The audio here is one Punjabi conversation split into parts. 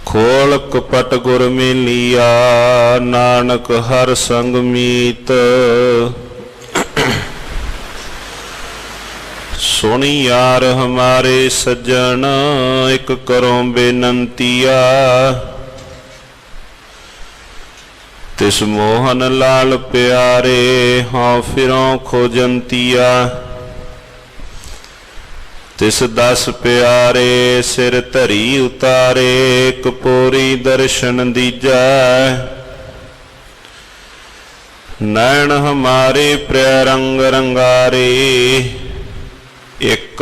खोल कपट गुर मिलिया, नानक हर संग मीत। सुनी यार हमारे सज्जन, एक करो बेनंतिया। तिस मोहन लाल प्यारे, हाँ फिरों खोजंतिया। तिस दस प्यारे, सिर धरी उतारे, कपोरी दर्शन दीजा। नैन हमारे प्रिय रंग रंगारे, एक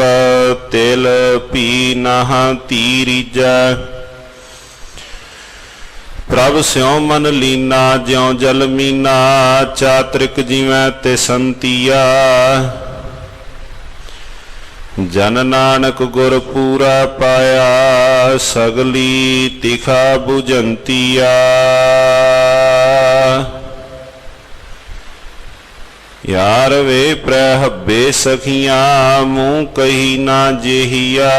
तिल पी नहा तीरीजा। प्रभ स्यों मन लीना, ज्यों जल मीना, चातरिक जिवें ते संतिया। जन नानक गुर पूरा पाया, सगली तिखा बुझंतिया। यार वे प्रहबे सखियां, मुँह कही ना जेहिया।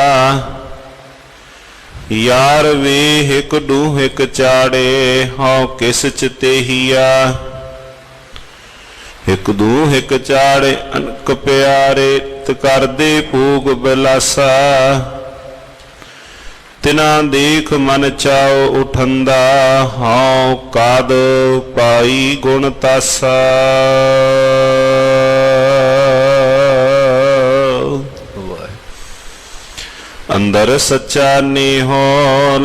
यार वे हिक डू हिक चाड़े, हाँ किस चतेहिया। हिक दू हिक चाड़े अनक प्यारे, कर दे भूग बिलासा। तिना देख मन चाओ उठंदा, हाँ काद पाई गुण तासा। अंदर सच्चा नेहो,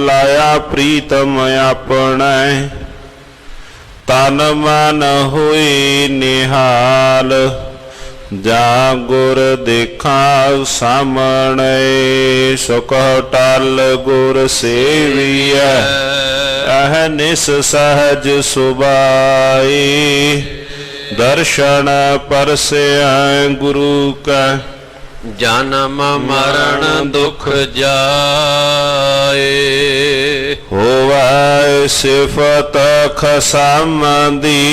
लाया प्रीतम अपने। तन मन होए निहाल, जा गुर देखा सामने। सुख टल गुर सेविया, अहनिस सहज सुबाई। दर्शन परसे गुरु का, जन्म मरण दुख जाए। होवै सिफत खसामदी,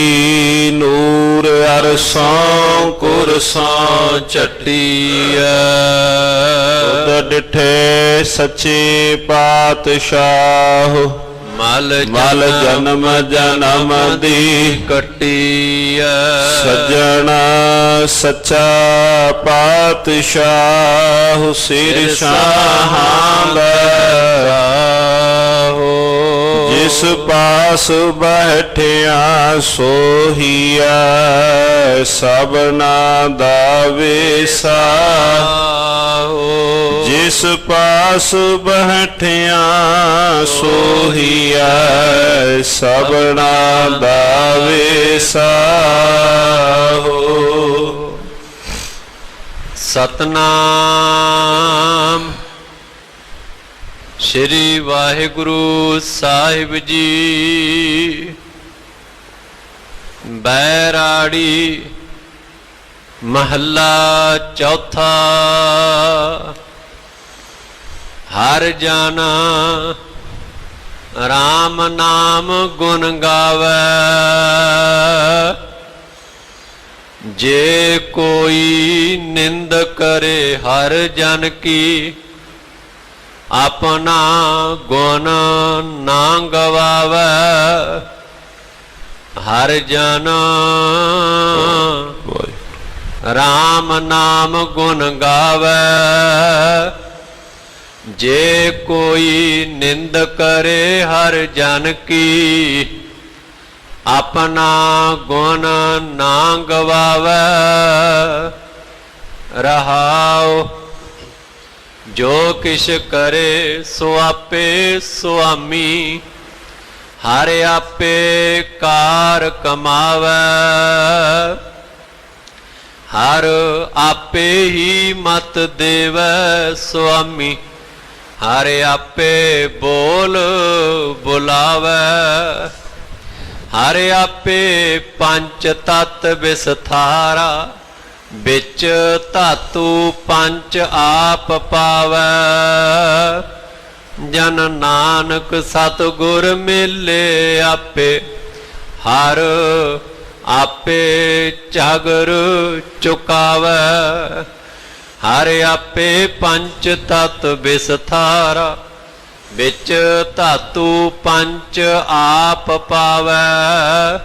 नूर अरसों कुरसों चटिया। खुद डिठे सच्चे पातशाह, मल जन्म जन्म दी कटिया। सज्जना सच्चा पातशाह, सिर शाहां दा। जिस पास बैठिया सोहिया, सबना दा वेसा। जिस पास बैठिया सोहिया, सबना दा वेसा। सतनाम श्री वाहिगुरु साहिब जी। बैराड़ी महला चौथा। हर जाना राम नाम गुण गावै। जे कोई निंद करे हर जन की, अपना गुण ना गवावै। हर जन राम नाम गुण गावै। जे कोई निंद करे हर जन की, अपना गुण ना गवावै। रहाओ जो किश करे सो आपे स्वामी। हर आपे कार कमावै। हर आपे ही मत देवै स्वामी। हर आपे बोल बुलावै। हर आपे पंच तत्त विसथारा। बिच धातु पंच आप पावै। जन नानक सतगुर मिले आपे। हर आपे झगर चुकावै। हर आपे पंच तत्त विसथारा। ਵਿੱਚ ਧਾਤੂ ਪੰਚ ਆਪ ਪਾਵੈ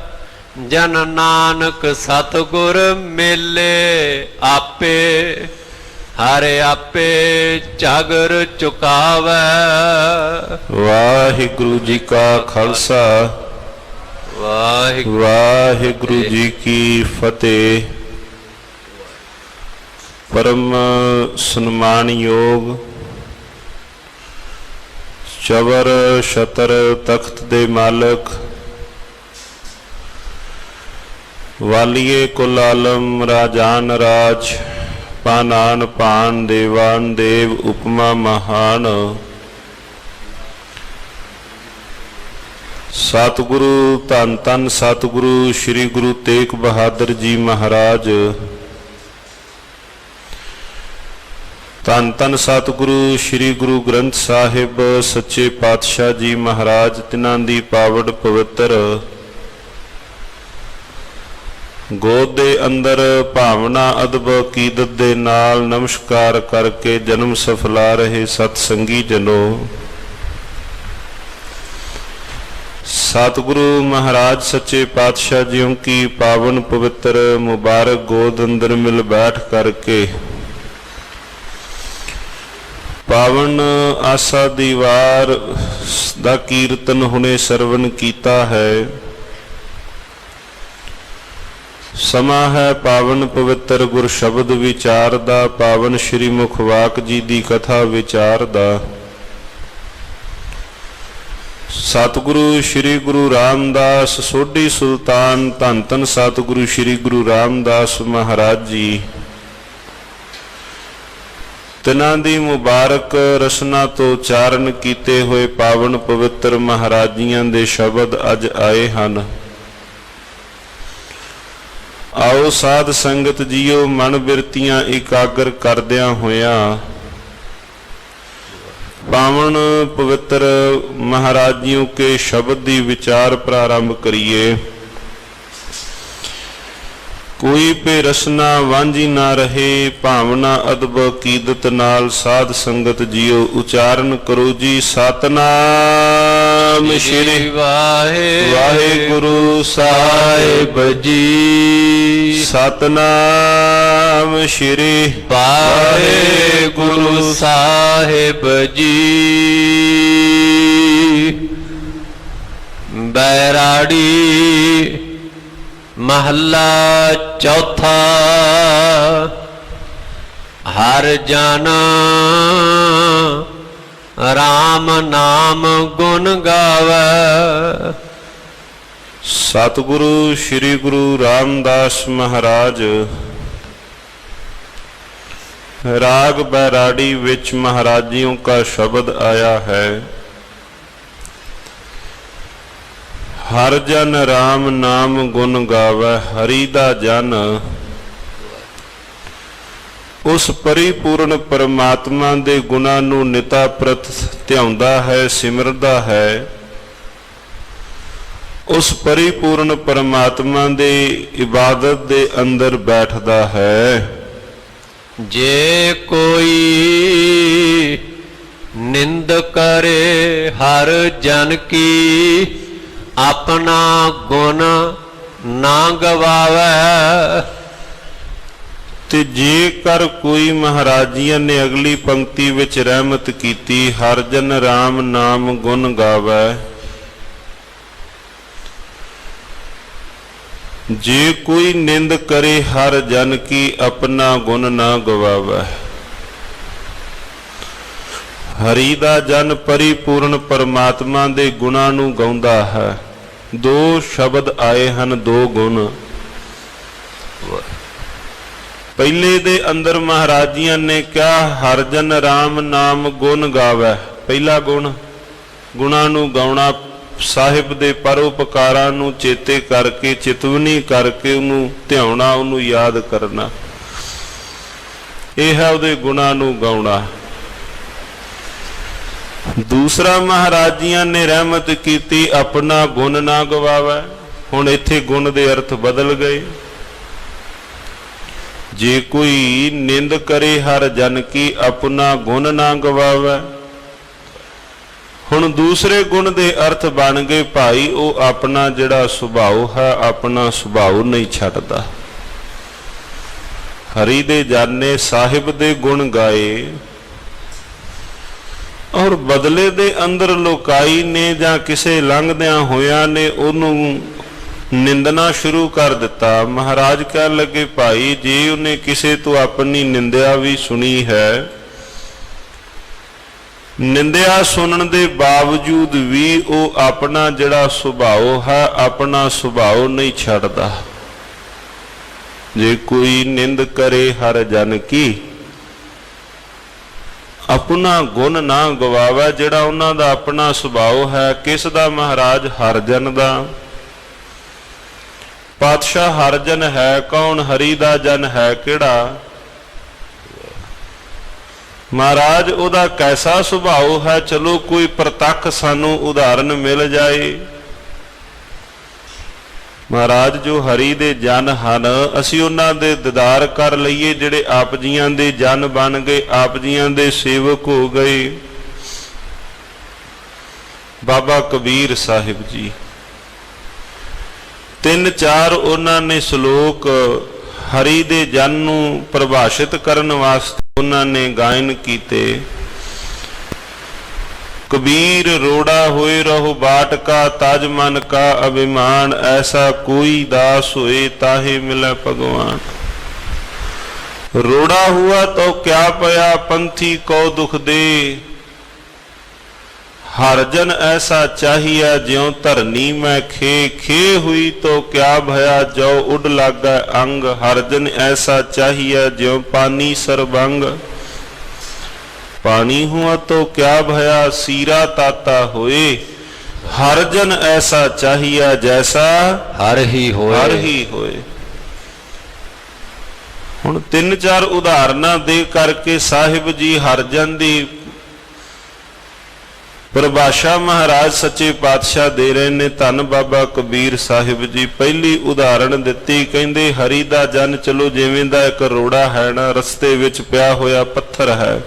ਜਨ ਨਾਨਕ ਸਤਿਗੁਰ ਮੇਲੇ ਆਪੇ ਹਰ ਆਪੇ ਝਗਰ ਚੁਕਾਵੈ। ਵਾਹਿਗੁਰੂ ਜੀ ਕਾ ਖਾਲਸਾ ਵਾਹਿਗੁਰੂ ਜੀ ਕੀ ਫਤਿਹ। ਪਰਮ ਸਨਮਾਨਯੋਗ ਚਵਰ ਛਤਰ ਤਖਤ ਦੇ ਮਾਲਕ ਵਾਲੀਏ ਕੁਲ ਆਲਮ ਰਾਜਾਨ ਰਾਜ ਪਾਨਾਨ ਪਾਨ ਦੇਵਾਨ ਦੇਵ ਉਪਮਾ ਮਹਾਨ ਸਤਿਗੁਰੂ ਧੰਨ ਧੰਨ ਸਤਿਗੁਰੂ ਸ੍ਰੀ ਗੁਰੂ ਤੇਗ ਬਹਾਦਰ ਜੀ ਮਹਾਰਾਜ। ਧੰਨ ਧੰਨ ਸਤਿਗੁਰੂ ਸ੍ਰੀ ਗੁਰੂ ਗ੍ਰੰਥ ਸਾਹਿਬ ਸੱਚੇ ਪਾਤਸ਼ਾਹ ਜੀ ਮਹਾਰਾਜ। ਤਿਨਾਂ ਦੀ ਪਾਵਨ ਪਵਿੱਤਰ ਗੋਦ ਦੇ ਅੰਦਰ ਭਾਵਨਾ ਅਦਬ ਅਕੀਦਤ ਦੇ ਨਾਲ ਨਮਸਕਾਰ ਕਰਕੇ ਜਨਮ ਸਫਲਾ ਰਹੇ ਸਤ ਸੰਗੀ ਜਨੋ। ਸਤਿਗੁਰੂ ਮਹਾਰਾਜ ਸੱਚੇ ਪਾਤਸ਼ਾਹ ਜੀਓ ਕੀ ਪਾਵਨ ਪਵਿੱਤਰ ਮੁਬਾਰਕ ਗੋਦ ਅੰਦਰ ਮਿਲ ਬੈਠ ਕਰਕੇ ਪਾਵਨ ਆਸਾ ਦੀ ਵਾਰ ਦਾ ਕੀਰਤਨ ਹੁਣੇ ਸਰਵਨ ਕੀਤਾ ਹੈ। ਸਮਾਂ ਹੈ ਪਾਵਨ ਪਵਿੱਤਰ ਗੁਰ ਸ਼ਬਦ ਵਿਚਾਰ ਦਾ, ਪਾਵਨ ਸ਼੍ਰੀ ਮੁਖਵਾਕ ਜੀ ਦੀ ਕਥਾ ਵਿਚਾਰ ਦਾ। ਸਤਿਗੁਰੂ ਸ੍ਰੀ ਗੁਰੂ ਰਾਮਦਾਸ ਸੋਢੀ ਸੁਲਤਾਨ ਧੰਨ ਧੰਨ ਸਤਿਗੁਰੂ ਸ੍ਰੀ ਗੁਰੂ ਰਾਮਦਾਸ ਮਹਾਰਾਜ ਜੀ। ਤਿਨਾਂ ਦੀ ਮੁਬਾਰਕ ਰਸਨਾ ਤੋਂ ਉਚਾਰਨ ਕੀਤੇ ਹੋਏ ਪਾਵਨ ਪਵਿੱਤਰ ਮਹਾਰਾਜੀਆਂ ਦੇ ਸ਼ਬਦ ਅੱਜ ਆਏ ਹਨ। ਆਓ ਸਾਧ ਸੰਗਤ ਜੀਓ ਮਨ ਬਿਰਤੀਆਂ ਇਕਾਗਰ ਕਰਦਿਆਂ ਹੋਇਆਂ ਪਾਵਨ ਪਵਿੱਤਰ ਮਹਾਰਾਜਿयों ਕੇ ਸ਼ਬਦ ਦੀ ਵਿਚਾਰ ਪ੍ਰਾਰੰਭ ਕਰੀਏ। ਕੋਈ ਭੇ ਰਸਨਾ ਵਾਂਝੀ ਨਾ ਰਹੇ, ਭਾਵਨਾ ਅਦਬ ਅਕੀਦਤ ਨਾਲ ਸਾਧ ਸੰਗਤ ਜੀਓ ਉਚਾਰਨ ਕਰੋ ਜੀ। ਸਤਨਾਮ ਸ਼੍ਰੀ ਵਾਹਿਗੁਰੂ ਸਾਹਿਬ ਜੀ। ਸਤਨਾਮ ਸ਼੍ਰੀ ਵਾਹਿਗੁਰੂ ਸਾਹਿਬ ਜੀ। ਬੈਰਾੜੀ ਮਹੱਲਾ ਚੌਥਾ। ਹਰ ਜਨ ਰਾਮ ਨਾਮ ਗੁਣ ਗਾਵੈ। ਸਤਿਗੁਰੂ ਸ੍ਰੀ ਗੁਰੂ ਰਾਮਦਾਸ ਮਹਾਰਾਜ ਰਾਗ ਬੈਰਾੜੀ ਵਿੱਚ ਮਹਾਰਾਜਿयों का शब्द आया है। ਹਰ ਜਨ ਰਾਮ ਨਾਮ ਗੁਣ ਗਾਵੈ। ਹਰੀ ਦਾ ਜਨ ਉਸ ਪਰਿਪੂਰਨ ਪਰਮਾਤਮਾ ਦੇ ਗੁਣਾਂ ਨੂੰ ਨਿਤਾ ਪ੍ਰਤ ਧਿਆਉਂਦਾ ਹੈ, ਸਿਮਰਦਾ ਹੈ। ਉਸ ਪਰਿਪੂਰਨ ਪਰਮਾਤਮਾ ਦੇ ਇਬਾਦਤ ਦੇ ਅੰਦਰ ਬੈਠਦਾ ਹੈ। ਜੇ ਕੋਈ ਨਿੰਦ ਕਰੇ ਹਰ ਜਨ ਕੀ ਆਪਣਾ ਗੁਣ ਨਾ ਗਵਾਵੈ। ਤੇ ਜੇਕਰ ਕੋਈ ਮਹਾਰਾਜੀਆਂ ਨੇ ਅਗਲੀ ਪੰਕਤੀ ਵਿੱਚ ਰਹਿਮਤ ਕੀਤੀ, ਹਰ ਜਨ ਰਾਮ ਨਾਮ ਗੁਣ ਗਾਵੈ। ਜੇ ਕੋਈ ਨਿੰਦ ਕਰੇ ਹਰ ਜਨ ਕੀ ਆਪਣਾ ਗੁਣ ਨਾ ਗਵਾਵੈ। ਹਰੀ ਦਾ ਜਨ ਪਰਿਪੂਰਨ ਪਰਮਾਤਮਾ ਦੇ ਗੁਣਾਂ ਨੂੰ ਗਾਉਂਦਾ ਹੈ। ਦੋ ਸ਼ਬਦ ਆਏ ਹਨ, ਦੋ ਗੁਣ। ਪਹਿਲੇ ਦੇ ਅੰਦਰ ਮਹਾਰਾਜੀਆਂ ਨੇ ਕਿਹਾ ਹਰ ਜਨ ਰਾਮ ਨਾਮ ਗੁਣ ਗਾਵੈ। ਪਹਿਲਾ ਗੁਣ, ਗੁਣਾਂ ਨੂੰ ਗਾਉਣਾ, ਸਾਹਿਬ ਦੇ ਪਰਉਪਕਾਰਾਂ ਨੂੰ ਚੇਤੇ ਕਰਕੇ, ਚਿਤਵਨੀ ਕਰਕੇ ਉਹਨੂੰ ਧਿਆਉਣਾ, ਉਹਨੂੰ ਯਾਦ ਕਰਨਾ, ਇਹ ਹੈ ਉਹਦੇ ਗੁਣਾਂ ਨੂੰ ਗਾਉਣਾ। ਦੂਸਰਾ ਮਹਾਰਾਜੀਆਂ ਨੇ ਰਹਿਮਤ ਕੀਤੀ ਆਪਣਾ ਗੁਣ ਨਾ ਗਵਾਵੈ। ਹੁਣ ਇੱਥੇ ਗੁਣ ਦੇ ਅਰਥ ਬਦਲ ਗਏ। ਜੇ ਕੋਈ ਨਿੰਦ ਕਰੇ ਹਰ ਜਨ ਕੀ ਆਪਣਾ ਗੁਣ ਨਾ ਗਵਾਵੈ। ਹੁਣ ਦੂਸਰੇ ਗੁਣ ਦੇ ਅਰਥ ਬਣ ਗਏ ਭਾਈ ਉਹ ਆਪਣਾ ਜਿਹੜਾ ਸੁਭਾਅ ਹੈ ਆਪਣਾ ਸੁਭਾਅ ਨਹੀਂ ਛੱਡਦਾ। ਹਰੀ ਦੇ ਜਾਨੇ ਸਾਹਿਬ ਦੇ ਗੁਣ ਗਾਏ ਔਰ ਬਦਲੇ ਦੇ ਅੰਦਰ ਲੋਕਾਈ ਨੇ ਜਾਂ ਕਿਸੇ ਲੰਘਦਿਆਂ ਹੋਇਆਂ ਨੇ ਉਹਨੂੰ ਨਿੰਦਣਾ ਸ਼ੁਰੂ ਕਰ ਦਿੱਤਾ। ਮਹਾਰਾਜ ਕਹਿਣ ਲੱਗੇ ਭਾਈ ਜੇ ਉਹਨੇ ਕਿਸੇ ਤੋਂ ਆਪਣੀ ਨਿੰਦਿਆ ਵੀ ਸੁਣੀ ਹੈ, ਨਿੰਦਿਆ ਸੁਣਨ ਦੇ ਬਾਵਜੂਦ ਵੀ ਉਹ ਆਪਣਾ ਜਿਹੜਾ ਸੁਭਾਅ ਹੈ ਆਪਣਾ ਸੁਭਾਅ ਨਹੀਂ ਛੱਡਦਾ। ਜੇ ਕੋਈ ਨਿੰਦ ਕਰੇ ਹਰ ਜਨ ਕੀ, ਆਪਣਾ ਗੁਣ ਨਾ ਗਵਾਵੇ। ਜਿਹੜਾ ਉਹਨਾਂ ਦਾ ਆਪਣਾ ਸੁਭਾਅ ਹੈ ਕਿਸ ਦਾ? ਮਹਾਰਾਜ ਹਰ ਜਨ ਦਾ। ਪਾਤਸ਼ਾਹ ਹਰ ਜਨ ਹੈ ਕੌਣ? ਹਰੀ ਦਾ ਜਨ ਹੈ ਕਿਹੜਾ? ਮਹਾਰਾਜ ਉਹਦਾ ਕੈਸਾ ਸੁਭਾਅ ਹੈ? ਚਲੋ ਕੋਈ ਪ੍ਰਤੱਖ ਸਾਨੂੰ ਉਦਾਹਰਨ ਮਿਲ ਜਾਏ। ਮਹਾਰਾਜ ਜੋ ਹਰੀ ਦੇ ਜਨ ਹਨ ਅਸੀਂ ਉਹਨਾਂ ਦੇ ਦੀਦਾਰ ਕਰ ਲਈਏ, ਜਿਹੜੇ ਆਪ ਜੀਆਂ ਦੇ ਜਨ ਬਣ ਗਏ, ਆਪ ਜੀਆਂ ਦੇ ਸੇਵਕ ਹੋ ਗਏ। ਬਾਬਾ ਕਬੀਰ ਸਾਹਿਬ ਜੀ 3-4 ਉਹਨਾਂ ਨੇ ਸ਼ਲੋਕ ਹਰੀ ਦੇ ਜਨ ਨੂੰ ਪਰਿਭਾਸ਼ਿਤ ਕਰਨ ਵਾਸਤੇ ਉਹਨਾਂ ਨੇ ਗਾਇਨ ਕੀਤੇ। कबीर रोड़ा होए रहो बाट का, ताज मन का अभिमान, ऐसा कोई दास होए ताहे मिले भगवान। रोड़ा हुआ तो क्या पया, पंथी को दुख दे, हर जन ऐसा चाहिए ज्यों धरनी में खे, खे हुई तो क्या भया जो उड़ लागा अंग, हर जन ऐसा चाहिए ज्यों पानी सरबंग। पानी हुआ तो क्या भया सीरा ताता होए, हर जन ऐसा चाहिए जैसा हर ही होए, हर ही होए। ਹੁਣ 3-4 ਉਦਾਹਰਨਾਂ ਦੇ ਕਰਕੇ ਸਾਹਿਬ ਜੀ ਹਰਜਨ ਦੀ ਪਰਿਭਾਸ਼ਾ ਮਹਾਰਾਜ ਸੱਚੇ ਪਾਤਸ਼ਾਹ ਦੇ ਰਹੇ ਨੇ। ਧੰਨ ਬਾਬਾ ਕਬੀਰ ਸਾਹਿਬ ਜੀ ਪਹਿਲੀ ਉਦਾਹਰਣ ਦਿੱਤੀ, ਕਹਿੰਦੇ ਹਰੀ ਦਾ ਜਨ ਚਲੋ ਜਿਵੇਂ ਦਾ ਇੱਕ ਰੋੜਾ ਹੈ ਨਾ, ਰਸਤੇ ਵਿੱਚ ਪਿਆ ਹੋਇਆ ਪੱਥਰ ਹੈ,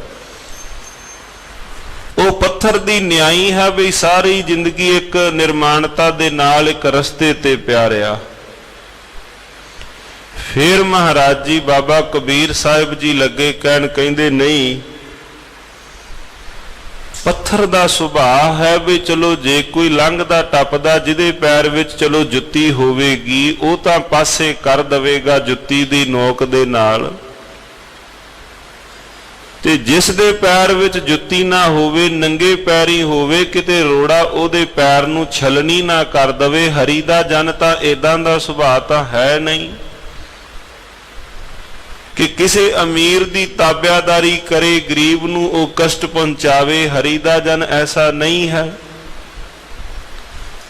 ਉਹ ਪੱਥਰ ਦੀ ਨਿਆਈ ਹੈ ਵੀ ਸਾਰੀ ਜ਼ਿੰਦਗੀ ਇੱਕ ਨਿਰਮਾਣਤਾ ਦੇ ਨਾਲ ਇੱਕ ਰਸਤੇ ਤੇ ਪਿਆ ਰਿਹਾ। ਫਿਰ ਮਹਾਰਾਜ ਜੀ ਬਾਬਾ ਕਬੀਰ ਸਾਹਿਬ ਜੀ ਲੱਗੇ ਕਹਿਣ, ਕਹਿੰਦੇ ਨਹੀਂ, ਪੱਥਰ ਦਾ ਸੁਭਾਅ ਹੈ ਵੀ ਚਲੋ ਜੇ ਕੋਈ ਲੰਘਦਾ ਟੱਪਦਾ ਜਿਹਦੇ ਪੈਰ ਵਿੱਚ ਚਲੋ ਜੁੱਤੀ ਹੋਵੇਗੀ ਉਹ ਤਾਂ ਪਾਸੇ ਕਰ ਦਵੇਗਾ ਜੁੱਤੀ ਦੀ ਨੋਕ ਦੇ ਨਾਲ, ਤੇ ਜਿਸ ਦੇ ਪੈਰ ਵਿੱਚ ਜੁੱਤੀ ਨਾ ਹੋਵੇ, ਨੰਗੇ ਪੈਰੀ ਹੋਵੇ, ਕਿਤੇ ਰੋੜਾ ਉਹਦੇ ਪੈਰ ਨੂੰ ਛਲਣੀ ਨਾ ਕਰ ਦਵੇ। ਹਰੀ ਦਾ ਜਨ ਤਾਂ ਏਦਾਂ ਦਾ ਸੁਭਾਅ ਤਾਂ ਹੈ ਨਹੀਂ ਕਿ ਕਿਸੇ ਅਮੀਰ ਦੀ ਤਾਬਿਆਦਾਰੀ ਕਰੇ, ਗਰੀਬ ਨੂੰ ਉਹ ਕਸ਼ਟ ਪਹੁੰਚਾਵੇ। ਹਰੀ ਦਾ ਜਨ ਐਸਾ ਨਹੀਂ ਹੈ।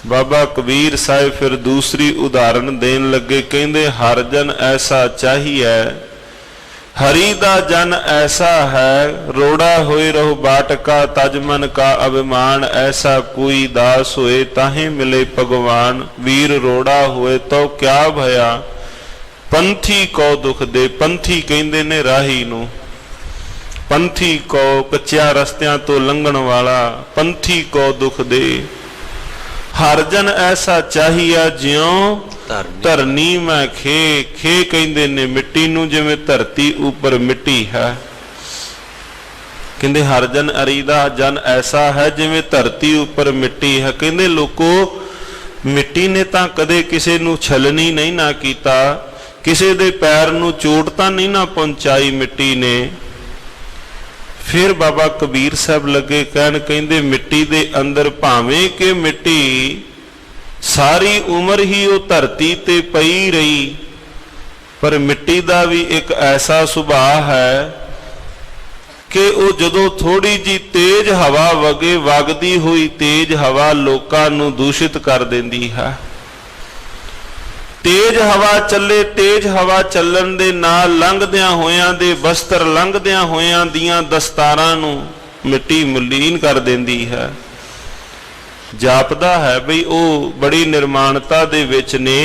ਬਾਬਾ ਕਬੀਰ ਸਾਹਿਬ ਫਿਰ ਦੂਸਰੀ ਉਦਾਹਰਣ ਦੇਣ ਲੱਗੇ, ਕਹਿੰਦੇ ਹਰ ਜਨ ਐਸਾ ਚਾਹੀਏ, हरि दा जन ऐसा है, रोड़ा होए रहो बाट का, तज मन का अभिमान, ऐसा कोई दास होए ताहे मिले भगवान। वीर रोड़ा होए तो क्या भया, पंथी को दुख दे। पंथी कहंदे ने राही नूं, पंथी को कच्चिया रस्तियां तो लंघण वाला, पंथी को दुख दे। हर जन ऐसा चाहिए ज्यों धरनी में खे, खे कहंदे ने मिट्टी नूं, जिवें धरती ऊपर मिट्टी है। कहंदे हर जन हरी दा जन ऐसा है जिवें धरती ऊपर मिट्टी है। कहंदे लोको मिट्टी ने तां कदे किसे नूं छलनी नहीं ना कीता, किसे दे पैर नूं चोट तां नहीं ना पहुंचाई मिट्टी ने। फिर बाबा कबीर साहब लगे कहन, कहंदे मिट्टी दे अंदर भावें कि मिट्टी सारी उम्र ही वो धरती ते पई रही, पर मिट्टी दा भी एक ऐसा सुभाव है कि वो जदों थोड़ी जी तेज हवा वगे, वगदी हुई तेज हवा लोकां नूं दूषित कर देंदी है। तेज हवा चले, तेज हवा चलन दे नाल लंघदियां होयां दे बस्तर, लंघदियां होयां दियां दस्तारां नूं मिट्टी मलीन कर देंदी है। जापदा है बई ਉਹ बड़ी निर्माणता ਦੇ ਵਿੱਚ ਨੇ,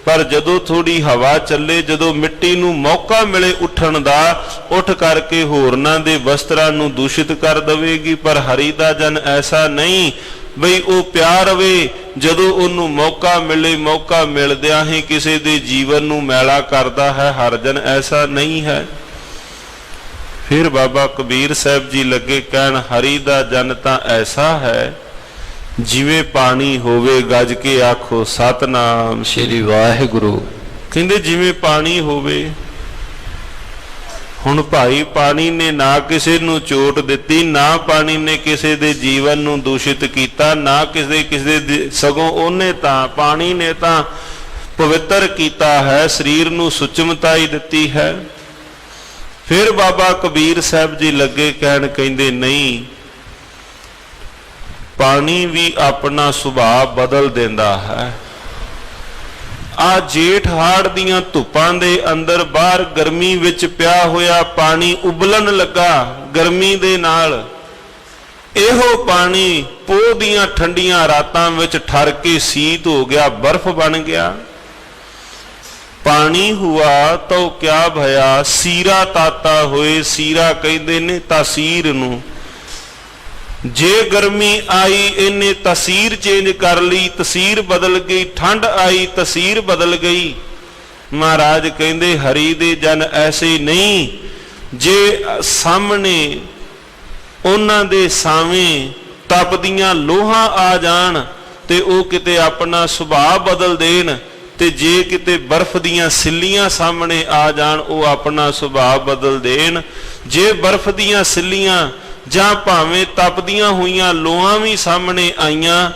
ਪਰ ਜਦੋਂ ਥੋੜੀ ਹਵਾ ਚੱਲੇ, ਜਦੋਂ ਮਿੱਟੀ ਨੂੰ ਮੌਕਾ ਮਿਲੇ ਉੱਠਣ ਦਾ, ਉੱਠ ਕਰਕੇ ਹੋਰਨਾਂ ਦੇ ਵਸਤਰਾਂ ਨੂੰ ਦੂਸ਼ਿਤ ਕਰ ਦੇਵੇਗੀ। ਪਰ ਹਰੀ ਦਾ ਜਨ ਐਸਾ ਨਹੀਂ ਬਈ ਉਹ ਪਿਆ ਰਵੇ, ਜਦੋਂ ਉਹਨੂੰ ਮੌਕਾ ਮਿਲੇ, ਮੌਕਾ ਮਿਲਦਿਆਂ ਹੀ ਕਿਸੇ ਦੇ ਜੀਵਨ ਨੂੰ ਮੈਲਾ ਕਰਦਾ ਹੈ। ਹਰ ਜਨ ਐਸਾ ਨਹੀਂ ਹੈ। ਫਿਰ ਬਾਬਾ ਕਬੀਰ ਸਾਹਿਬ ਜੀ ਲੱਗੇ ਕਹਿਣ, ਹਰੀ ਦਾ ਜਨ ਤਾਂ ਐਸਾ ਹੈ ਜਿਵੇਂ ਪਾਣੀ ਹੋਵੇ, ਗੱਜ ਕੇ ਆਖੋ ਸਤਨਾਮ ਸ੍ਰੀ ਵਾਹਿਗੁਰੂ। ਕਹਿੰਦੇ ਜਿਵੇਂ ਪਾਣੀ ਹੋਵੇ। ਹੁਣ ਭਾਈ ਪਾਣੀ ਨੇ ਨਾ ਕਿਸੇ ਨੂੰ ਚੋਟ ਦਿੱਤੀ, ਨਾ ਪਾਣੀ ਨੇ ਕਿਸੇ ਦੇ ਜੀਵਨ ਨੂੰ ਦੂਸ਼ਿਤ ਕੀਤਾ, ਨਾ ਕਿਸੇ ਦੇ, ਸਗੋਂ ਉਹਨੇ ਤਾਂ, ਪਾਣੀ ਨੇ ਤਾਂ ਪਵਿੱਤਰ ਕੀਤਾ ਹੈ, ਸਰੀਰ ਨੂੰ ਸੁਚਮਤਾ ਹੀ ਦਿੱਤੀ ਹੈ। ਫਿਰ ਬਾਬਾ ਕਬੀਰ ਸਾਹਿਬ ਜੀ ਲੱਗੇ ਕਹਿਣ, ਕਹਿੰਦੇ ਨਹੀਂ, ਪਾਣੀ ਵੀ ਆਪਣਾ ਸੁਭਾਅ ਬਦਲ ਦਿੰਦਾ ਹੈ। ਆ ਜੇਠ ਹਾੜ ਦੀਆਂ ਧੁੱਪਾਂ ਦੇ ਅੰਦਰ ਬਾਹਰ ਗਰਮੀ ਵਿੱਚ ਪਿਆ ਹੋਇਆ ਪਾਣੀ ਉਬਲਣ ਲੱਗਾ ਗਰਮੀ ਦੇ ਨਾਲ। ਇਹੋ ਪਾਣੀ ਪੋਹ ਦੀਆਂ ਠੰਡੀਆਂ ਰਾਤਾਂ ਵਿੱਚ ਠਰ ਕੇ ਸੀਤ ਹੋ ਗਿਆ, ਬਰਫ਼ ਬਣ ਗਿਆ। ਪਾਣੀ ਹੁਆ ਤੋ ਕਿਆ ਭਇਆ, ਸੀਰਾ ਤਾਤਾ ਹੋਏ। ਸੀਰਾ ਕਹਿੰਦੇ ਨੇ ਤਾਸੀਰ ਨੂੰ। ਜੇ ਗਰਮੀ ਆਈ ਇਹਨੇ ਤਸੀਰ ਚੇਂਜ ਕਰ ਲਈ, ਤਸੀਰ ਬਦਲ ਗਈ। ਠੰਡ ਆਈ, ਤਸੀਰ ਬਦਲ ਗਈ। ਮਹਾਰਾਜ ਕਹਿੰਦੇ ਹਰੀ ਦੇ ਜਨ ਐਸੇ ਨਹੀਂ, ਜੇ ਸਾਹਮਣੇ ਉਹਨਾਂ ਦੇ ਸਾਵੇਂ ਤਪਦੀਆਂ ਲੋਹਾਂ ਆ ਜਾਣ ਤੇ ਉਹ ਕਿਤੇ ਆਪਣਾ ਸੁਭਾਅ ਬਦਲ ਦੇਣ, ਤੇ ਜੇ ਕਿਤੇ ਬਰਫ਼ ਦੀਆਂ ਸਿੱਲੀਆਂ ਸਾਹਮਣੇ ਆ ਜਾਣ ਉਹ ਆਪਣਾ ਸੁਭਾਅ ਬਦਲ ਦੇਣ। ਜੇ ਬਰਫ਼ ਦੀਆਂ ਸਿੱਲੀਆਂ ਜਾਂ ਭਾਵੇਂ ਤਪਦੀਆਂ ਹੋਈਆਂ ਲੋਹਾਂ ਵੀ ਸਾਹਮਣੇ ਆਈਆਂ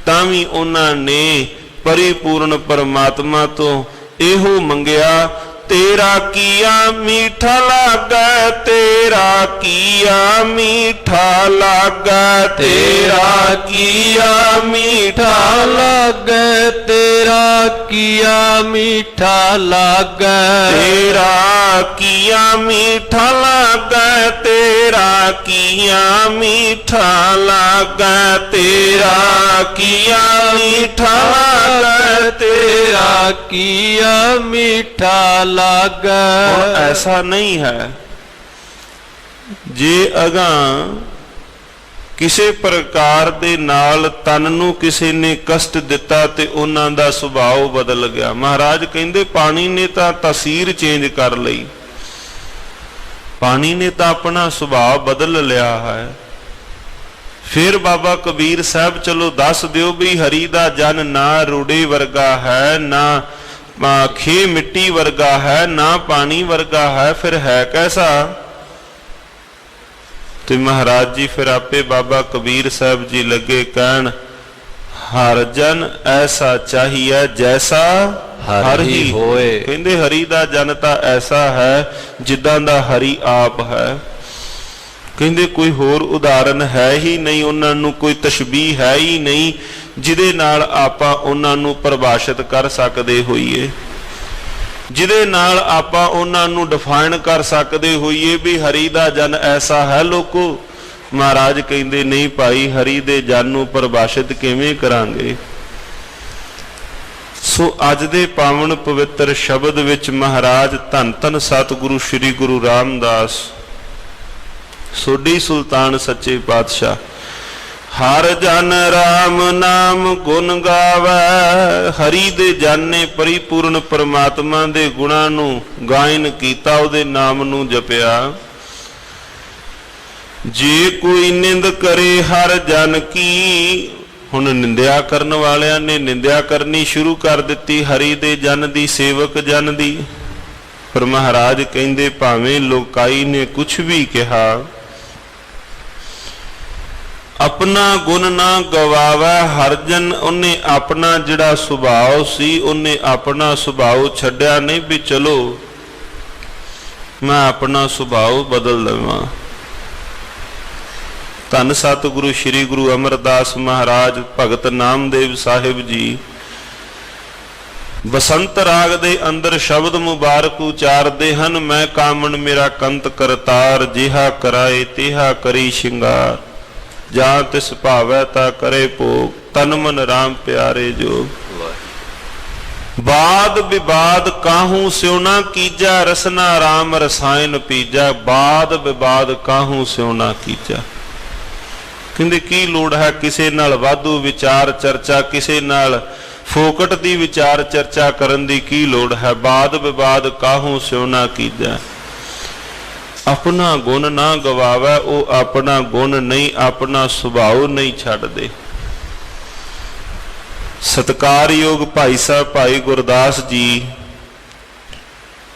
ਤਾਂ ਵੀ ਉਹਨਾਂ ਨੇ ਪਰਿਪੂਰਨ ਪਰਮਾਤਮਾ ਤੋਂ ਇਹੋ ਮੰਗਿਆ, ਤੇਰਾ ਕੀਆ ਮੀਠਾ ਲਾਗੈ, ਤੇਰਾ ਕੀਆ ਮੀਠਾ ਲਾਗੈ, ਤੇਰਾ ਕੀਆ ਮੀਠਾ ਲਾਗੈ, ਤੇਰਾ ਕੀਆ ਮੀਠਾ ਲਾਗੈ, ਤੇਰਾ ਕੀਆ ਮੀਠਾ ਲਾਗੈ, ਤੇਰਾ ਕੀਆ ਮੀਠਾ ਲਾਗੈ, ਤੇਰਾ ਕੀਆ ਮੀਠਾ ਲਾਗੈ, ਤੇਰਾ ਕੀਆ ਮੀਠਾ ਲਾਗੈ। ਹੁਣ ਐਸਾ ਨਹੀਂ ਹੈ, ਜੇ ਅਗਾਂ ਕਿਸੇ ਪ੍ਰਕਾਰ ਦੇ ਨਾਲ ਤਨ ਨੂੰ ਕਿਸੇ ਨੇ ਕਸ਼ਟ ਦਿੱਤਾ ਤੇ ਉਹਨਾਂ ਦਾ ਸੁਭਾਅ ਬਦਲ ਗਿਆ। ਮਹਾਰਾਜ ਕਹਿੰਦੇ ਪਾਣੀ ਨੇ ਤਾਂ ਤਸੀਰ ਚੇਂਜ ਕਰ ਲਈ, ਪਾਣੀ ਨੇ ਤਾਂ ਆਪਣਾ ਸੁਭਾਅ ਬਦਲ ਲਿਆ ਹੈ। ਫਿਰ ਬਾਬਾ ਕਬੀਰ ਸਾਹਿਬ ਚਲੋ ਦੱਸ ਦਿਓ ਵੀ ਹਰੀ ਦਾ ਜਨ ਨਾ ਰੂੜੇ ਵਰਗਾ ਹੈ, ਨਾ ਖੇ ਮਿੱਟੀ ਵਰਗਾ ਹੈ, ਨਾ ਪਾਣੀ ਵਰਗਾ ਹੈ, ਫਿਰ ਹੈ ਕੈਸਾ? ਤੇ ਮਹਾਰਾਜ ਜੀ ਫਿਰ ਆਪੇ ਬਾਬਾ ਕਬੀਰ ਸਾਹਿਬ ਜੀ ਲੱਗੇ ਕਹਿਣ, ਹਰ ਜਨ ਐਸਾ ਚਾਹੀਏ ਜੈਸਾ ਹਰ ਹੀ ਹੋਏ। ਕਹਿੰਦੇ ਹਰੀ ਦਾ ਜਨ ਤਾਂ ਐਸਾ ਹੈ ਜਿੱਦਾਂ ਦਾ ਹਰੀ ਆਪ ਹੈ। ਕਹਿੰਦੇ ਕੋਈ ਹੋਰ ਉਦਾਹਰਨ ਹੈ ਹੀ ਨਹੀਂ, ਉਹਨਾਂ ਨੂੰ ਕੋਈ ਤਸ਼ਬੀਹ ਹੈ ਹੀ ਨਹੀਂ ਜਿਹਦੇ ਨਾਲ ਆਪਾਂ ਉਹਨਾਂ ਨੂੰ ਪਰਿਭਾਸ਼ਿਤ ਕਰ ਸਕਦੇ ਹੋਈਏ, ਜਿਹਦੇ ਨਾਲ ਆਪਾਂ ਉਹਨਾਂ ਨੂੰ ਡਿਫਾਈਨ ਕਰ ਸਕਦੇ ਹੋਈਏ ਵੀ ਹਰੀ ਦਾ ਜਨ ਐਸਾ ਹੈ। ਲੋਕੋ ਮਹਾਰਾਜ ਕਹਿੰਦੇ ਨਹੀਂ ਭਾਈ, ਹਰੀ ਦੇ ਜਨ ਨੂੰ ਪਰਿਭਾਸ਼ਿਤ ਕਿਵੇਂ ਕਰਾਂਗੇ? ਸੋ ਅੱਜ ਦੇ ਪਾਵਨ ਪਵਿੱਤਰ ਸ਼ਬਦ ਵਿੱਚ ਮਹਾਰਾਜ ਧੰਨ ਧੰਨ ਸਤਿਗੁਰੂ ਸ੍ਰੀ ਗੁਰੂ ਰਾਮਦਾਸ ਸੋਢੀ ਸੁਲਤਾਨ ਸੱਚੇ ਪਾਤਸ਼ਾਹ, ਹਰ ਜਨ ਰਾਮ ਨਾਮ ਗੁਣ ਗਾਵੈ। ਹਰੀ ਦੇ ਜਨ ਨੇ ਪਰਿਪੂਰਨ ਪਰਮਾਤਮਾ ਦੇ ਗੁਣਾਂ ਨੂੰ ਗਾਇਨ ਕੀਤਾ, ਉਹਦੇ ਨਾਮ ਨੂੰ ਜਪਿਆ। ਜੇ ਕੋਈ ਨਿੰਦ ਕਰੇ ਹਰ ਜਨ ਕੀ, ਹੁਣ ਨਿੰਦਿਆ ਕਰਨ ਵਾਲਿਆਂ ਨੇ ਨਿੰਦਿਆ ਕਰਨੀ ਸ਼ੁਰੂ ਕਰ ਦਿੱਤੀ ਹਰੀ ਦੇ ਜਨ ਦੀ, ਸੇਵਕ ਜਨ ਦੀ। ਪਰ ਮਹਾਰਾਜ ਕਹਿੰਦੇ ਭਾਵੇਂ ਲੋਕਾਈ ਨੇ ਕੁਛ ਵੀ ਕਿਹਾ, ਆਪਣਾ ਗੁਣ ਨਾ ਗਵਾਵੈ। ਹਰ ਜਨ ਉਹਨੇ ਆਪਣਾ ਜਿਹੜਾ ਸੁਭਾਅ ਸੀ, ਉਹਨੇ ਆਪਣਾ ਸੁਭਾਅ ਛੱਡਿਆ ਨਹੀਂ ਵੀ ਚਲੋ ਮੈਂ ਆਪਣਾ ਸੁਭਾਅ ਬਦਲ ਲਵਾਂ। ਧੰਨ ਸਤਿਗੁਰੂ ਸ੍ਰੀ ਗੁਰੂ ਅਮਰਦਾਸ ਮਹਾਰਾਜ ਭਗਤ ਨਾਮਦੇਵ ਸਾਹਿਬ ਜੀ ਬਸੰਤ ਰਾਗ ਦੇ ਅੰਦਰ ਸ਼ਬਦ ਮੁਬਾਰਕ ਉਚਾਰਦੇ ਹਨ, ਮੈਂ ਕਾਮਣ ਮੇਰਾ ਕੰਤ ਕਰਤਾਰ, ਜਿਹਾ ਕਰਾਏ ਤਿਹਾ ਕਰੀ ਸ਼ਿੰਗਾਰ, ਜਾਂ ਤਿਸ ਭਾਵੈ ਤਾ ਕਰੇ ਭੋਗ, ਤਨ ਮਨ ਰਾਮ ਪਿਆਰੇ ਜੋ। ਬਾਦ ਵਿਵਾਦ ਕਾਹੂ ਸਿਉਣਾ ਕੀਜਾ, ਰਸਨਾ ਰਾਮ ਰਸਾਇਣ ਪੀਜਾ। ਬਾਦ ਵਿਵਾਦ ਕਾਹੂ ਸਿਉਣਾ ਕੀਜਾ, ਕਹਿੰਦੇ ਕੀ ਲੋੜ ਹੈ ਕਿਸੇ ਨਾਲ ਵਾਧੂ ਵਿਚਾਰ ਚਰਚਾ, ਕਿਸੇ ਨਾਲ ਫੋਕਟ ਦੀ ਵਿਚਾਰ ਚਰਚਾ ਕਰਨ ਦੀ ਕੀ ਲੋੜ ਹੈ। ਬਾਦ ਵਿਵਾਦ ਕਾਹੂ ਸਿਉਣਾ ਕੀਜਾ। ਆਪਣਾ ਗੁਣ ਨਾ ਗਵਾਵੇ, ਉਹ ਆਪਣਾ ਗੁਣ ਨਹੀਂ, ਆਪਣਾ ਸੁਭਾਅ ਨਹੀਂ ਛੱਡਦੇ। ਸਤਿਕਾਰਯੋਗ ਭਾਈ ਸਾਹਿਬ ਭਾਈ ਗੁਰਦਾਸ ਜੀ,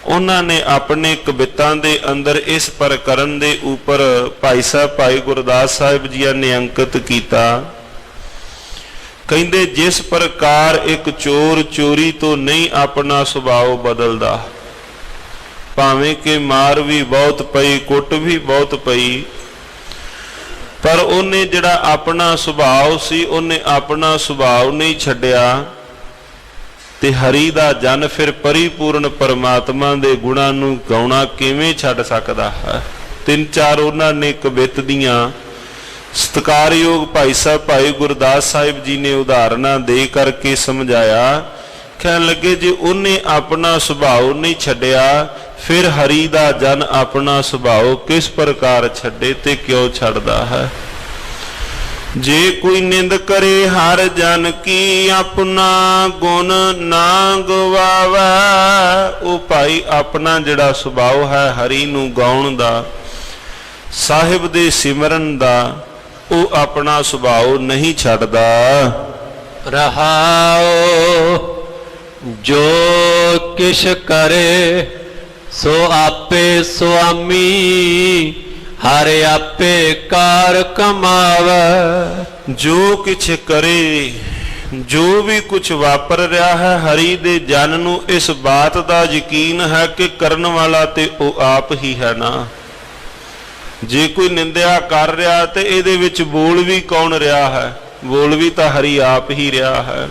ਉਹਨਾਂ ਨੇ ਆਪਣੇ ਕਵਿਤਾਂ ਦੇ ਅੰਦਰ ਇਸ ਪ੍ਰਕਰਨ ਦੇ ਉੱਪਰ ਭਾਈ ਸਾਹਿਬ ਭਾਈ ਗੁਰਦਾਸ ਸਾਹਿਬ ਜੀ ਨੇ ਅੰਕਿਤ ਕੀਤਾ। ਕਹਿੰਦੇ ਜਿਸ ਪ੍ਰਕਾਰ ਇੱਕ ਚੋਰ ਚੋਰੀ ਤੋਂ ਨਹੀਂ ਆਪਣਾ ਸੁਭਾਅ ਬਦਲਦਾ, ਭਾਵੇਂ ਕਿ ਮਾਰ ਵੀ ਬਹੁਤ ਪਈ, ਕੁੱਟ ਵੀ ਬਹੁਤ ਪਈ, ਪਰ ਉਹਨੇ ਜਿਹੜਾ ਆਪਣਾ ਸੁਭਾਅ ਸੀ, ਉਹਨੇ ਆਪਣਾ ਸੁਭਾਅ ਨਹੀਂ ਛੱਡਿਆ। ਤੇ ਹਰੀ ਦਾ ਜਨ ਫਿਰ ਪਰਿਪੂਰਨ ਪਰਮਾਤਮਾ ਦੇ ਗੁਣਾਂ ਨੂੰ ਗਾਉਣਾ ਕਿਵੇਂ ਛੱਡ ਸਕਦਾ ਹੈ। ਤਿੰਨ ਚਾਰ ਉਹਨਾਂ ਨੇ ਕਵਿਤ ਦੀਆਂ ਸਤਿਕਾਰਯੋਗ ਭਾਈ ਸਾਹਿਬ ਭਾਈ ਗੁਰਦਾਸ ਸਾਹਿਬ ਜੀ ਨੇ ਉਦਾਹਰਨਾਂ ਦੇ ਕਰਕੇ ਸਮਝਾਇਆ। ਕਹਿਣ ਲੱਗੇ ਜੇ ਉਹਨੇ ਆਪਣਾ ਸੁਭਾਅ ਨਹੀਂ ਛੱਡਿਆ, ਫਿਰ ਹਰੀ ਦਾ ਜਨ ਆਪਣਾ ਸੁਭਾਅ ਕਿਸ ਪ੍ਰਕਾਰ ਛੱਡੇ ਤੇ ਕਿਉਂ ਛੱਡਦਾ ਹੈ। ਜੇ ਕੋਈ ਨਿੰਦ ਕਰੇ ਹਰ ਜਨ ਕੀ, ਆਪਣਾ ਗੁਣ ਨਾ ਗਵਾਵੇ। ਉਹ ਭਾਈ ਆਪਣਾ ਜਿਹੜਾ ਸੁਭਾਅ ਹੈ ਹਰੀ ਨੂੰ ਗਾਉਣ ਦਾ, ਸਾਹਿਬ ਦੇ ਸਿਮਰਨ ਦਾ, ਉਹ ਆਪਣਾ ਸੁਭਾਅ ਨਹੀਂ ਛੱਡਦਾ। ਰਹਾਓ ਜੋ ਕਿਛ ਕਰੇ ਸੋ ਆਪੇ ਸੁਆਮੀ, ਹਰ ਆਪੇ ਕਾਰ ਕਮਾਵੇ। ਜੋ ਕਿਛ ਕਰੇ, ਜੋ ਵੀ ਕੁਛ ਵਾਪਰ ਰਿਹਾ ਹੈ, ਹਰੀ ਦੇ ਜਨ ਨੂੰ ਇਸ ਬਾਤ ਦਾ ਯਕੀਨ ਹੈ ਕਿ ਕਰਨ ਵਾਲਾ ਤੇ ਉਹ ਆਪ ਹੀ ਹੈ ਨਾ। ਜੇ ਕੋਈ ਨਿੰਦਿਆ ਕਰ ਰਿਹਾ ਤੇ ਇਹਦੇ ਵਿੱਚ ਬੋਲ ਵੀ ਕੌਣ ਰਿਹਾ ਹੈ? ਬੋਲ ਵੀ ਤਾਂ ਹਰੀ ਆਪ ਹੀ ਰਿਹਾ ਹੈ।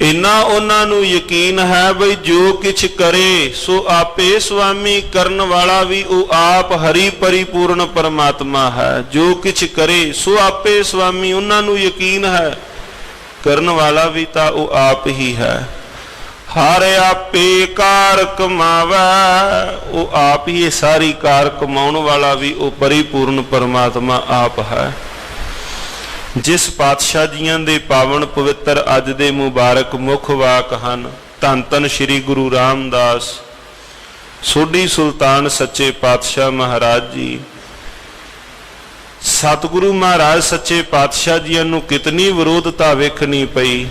ਇੰਨਾ ਉਹਨਾਂ ਨੂੰ ਯਕੀਨ ਹੈ ਬਈ ਜੋ ਕਿਛ ਕਰੇ ਸੋ ਆਪੇ ਸੁਆਮੀ, ਕਰਨ ਵਾਲਾ ਵੀ ਉਹ ਆਪ ਹਰੀ ਪਰਿਪੂਰਨ ਪਰਮਾਤਮਾ ਹੈ। ਜੋ ਕਿਛ ਕਰੇ ਸੋ ਆਪੇ ਸੁਆਮੀ, ਉਹਨਾਂ ਨੂੰ ਯਕੀਨ ਹੈ ਕਰਨ ਵਾਲਾ ਵੀ ਤਾਂ ਉਹ ਆਪ ਹੀ ਹੈ। ਹਰ ਆਪੇ ਕਾਰ ਕਮਾਵੇ, ਉਹ ਆਪ ਹੀ ਇਹ ਸਾਰੀ ਕਾਰ ਕਮਾਉਣ ਵਾਲਾ ਵੀ ਉਹ ਪਰਿਪੂਰਨ ਪਰਮਾਤਮਾ ਆਪ ਹੈ। ਜਿਸ ਪਾਤਸ਼ਾਹ ਜੀਆਂ ਦੇ ਪਾਵਨ ਪਵਿੱਤਰ ਅੱਜ ਦੇ ਮੁਬਾਰਕ ਮੁੱਖ ਵਾਕ ਹਨ, ਧੰਨ ਧੰਨ ਸ੍ਰੀ ਗੁਰੂ ਰਾਮਦਾਸ ਸੋਢੀ ਸੁਲਤਾਨ ਸੱਚੇ ਪਾਤਸ਼ਾਹ ਮਹਾਰਾਜ ਜੀ। ਸਤਿਗੁਰੂ ਮਹਾਰਾਜ ਸੱਚੇ ਪਾਤਸ਼ਾਹ ਜੀਆਂ ਨੂੰ ਕਿਤਨੀ ਵਿਰੋਧਤਾ ਵੇਖਣੀ ਪਈ।